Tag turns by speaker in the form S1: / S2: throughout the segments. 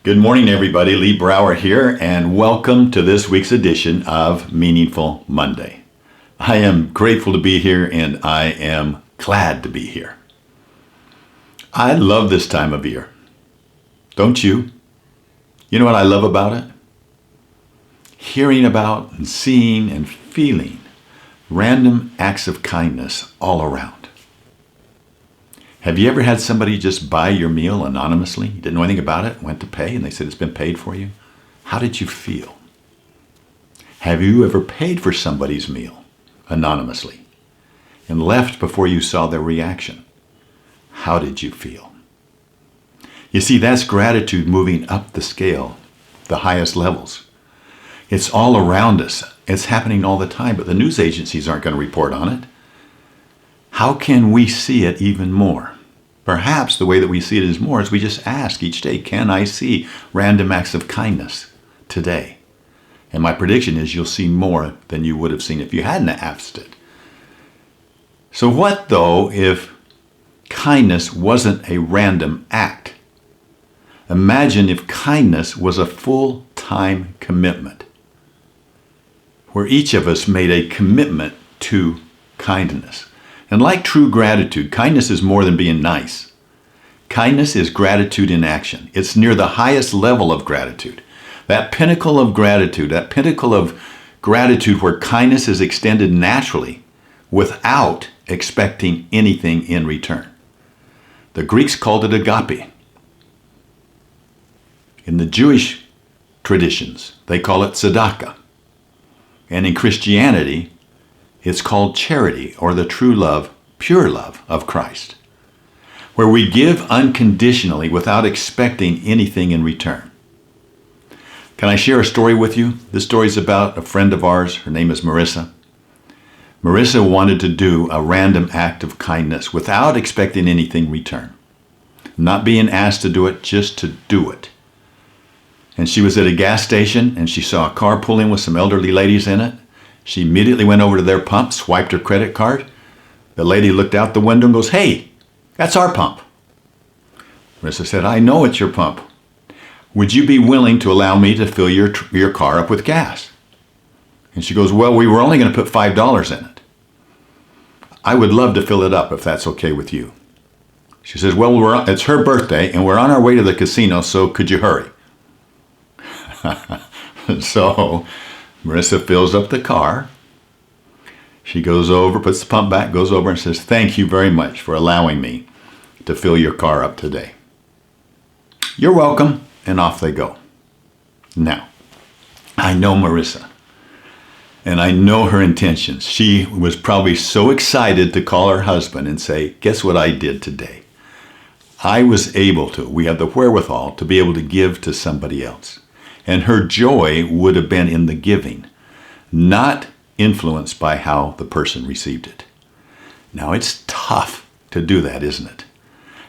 S1: Good morning, everybody. Lee Brower here, and welcome to this week's edition of Meaningful Monday. I am grateful to be here, and I am glad to be here. I love this time of year. Don't you? You know what I love about it? Hearing about and seeing and feeling random acts of kindness all around. Have you ever had somebody just buy your meal anonymously? You didn't know anything about it, went to pay, and they said it's been paid for you? How did you feel? Have you ever paid for somebody's meal anonymously and left before you saw their reaction? How did you feel? You see, that's gratitude moving up the scale, the highest levels. It's all around us. It's happening all the time, but the news agencies aren't going to report on it. How can we see it even more? Perhaps the way that we see it is more is we just ask each day, can I see random acts of kindness today? And my prediction is you'll see more than you would have seen if you hadn't asked it. So what though if kindness wasn't a random act? Imagine if kindness was a full-time commitment, where each of us made a commitment to kindness. And like true gratitude, kindness is more than being nice. Kindness is gratitude in action. It's near the highest level of gratitude. That pinnacle of gratitude, where kindness is extended naturally without expecting anything in return. The Greeks called it agape. In the Jewish traditions, they call it tzedakah. And in Christianity, it's called charity, or the true love, pure love of Christ, where we give unconditionally without expecting anything in return. Can I share a story with you? This story is about a friend of ours. Her name is Marissa. Marissa wanted to do a random act of kindness without expecting anything in return. Not being asked to do it, just to do it. And she was at a gas station, and she saw a car pull in with some elderly ladies in it. She immediately went over to their pump, swiped her credit card. The lady looked out the window and goes, "Hey, that's our pump." Marissa said, "I know it's your pump. Would you be willing to allow me to fill your car up with gas?" And she goes, "Well, we were only going to put $5 in it. I would love to fill it up if that's okay with you." She says, "Well, it's her birthday and we're on our way to the casino, so could you hurry?" So Marissa fills up the car. She goes over, puts the pump back, goes over and says, "Thank you very much for allowing me to fill your car up today." "You're welcome," and off they go. Now, I know Marissa, and I know her intentions. She was probably so excited to call her husband and say, "Guess what I did today? I was able to, we have the wherewithal to be able to give to somebody else." And her joy would have been in the giving, not influenced by how the person received it. Now, it's tough to do that, isn't it?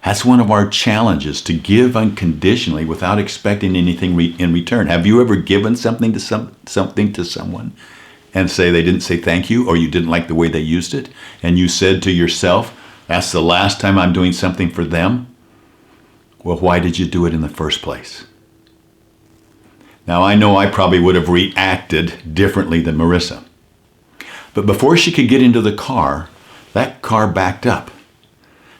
S1: That's one of our challenges, to give unconditionally without expecting anything in return. Have you ever given something to someone and say they didn't say thank you, or you didn't like the way they used it, and you said to yourself, "That's the last time I'm doing something for them"? Well, why did you do it in the first place? Now, I know I probably would have reacted differently than Marissa. But before she could get into the car, that car backed up.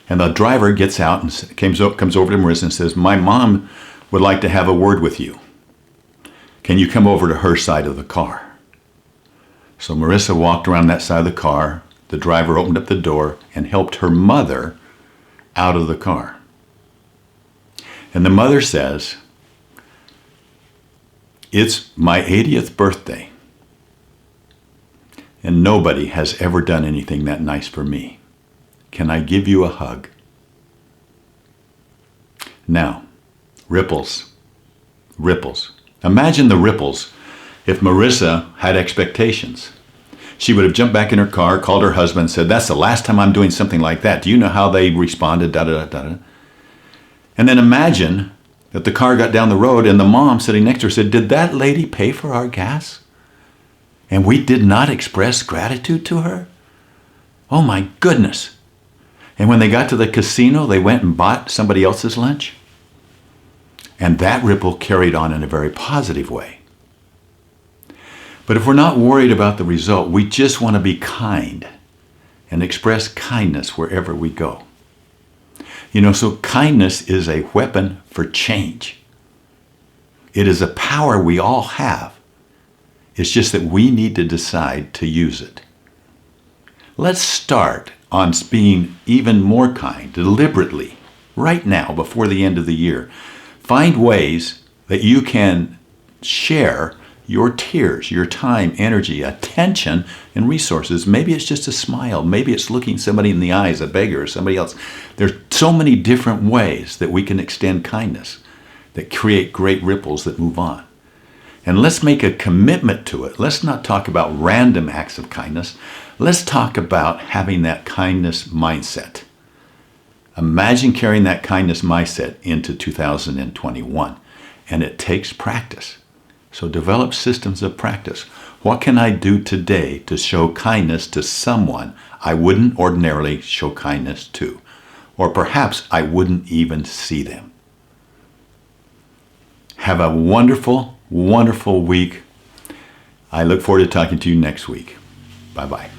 S1: And the driver gets out and comes over to Marissa and says, "My mom would like to have a word with you. Can you come over to her side of the car?" So Marissa walked around that side of the car. The driver opened up the door and helped her mother out of the car. And the mother says, "It's my 80th birthday, and nobody has ever done anything that nice for me. Can I give you a hug?" Now, ripples. Imagine the ripples if Marissa had expectations. She would have jumped back in her car, called her husband, and said, "That's the last time I'm doing something like that. Do you know how they responded? Da da da da." And then imagine that the car got down the road and the mom sitting next to her said, "Did that lady pay for our gas? And we did not express gratitude to her? Oh my goodness." And when they got to the casino, they went and bought somebody else's lunch. And that ripple carried on in a very positive way. But if we're not worried about the result, we just want to be kind and express kindness wherever we go. So kindness is a weapon for change. It is a power we all have. It's just that we need to decide to use it. Let's start on being even more kind, deliberately, right now, before the end of the year. Find ways that you can share your tears, your time, energy, attention, and resources. Maybe it's just a smile. Maybe it's looking somebody in the eyes, a beggar or somebody else. There's so many different ways that we can extend kindness that create great ripples that move on. And let's make a commitment to it. Let's not talk about random acts of kindness. Let's talk about having that kindness mindset. Imagine carrying that kindness mindset into 2021. And it takes practice. So develop systems of practice. What can I do today to show kindness to someone I wouldn't ordinarily show kindness to? Or perhaps I wouldn't even see them. Have a wonderful, wonderful week. I look forward to talking to you next week. Bye-bye.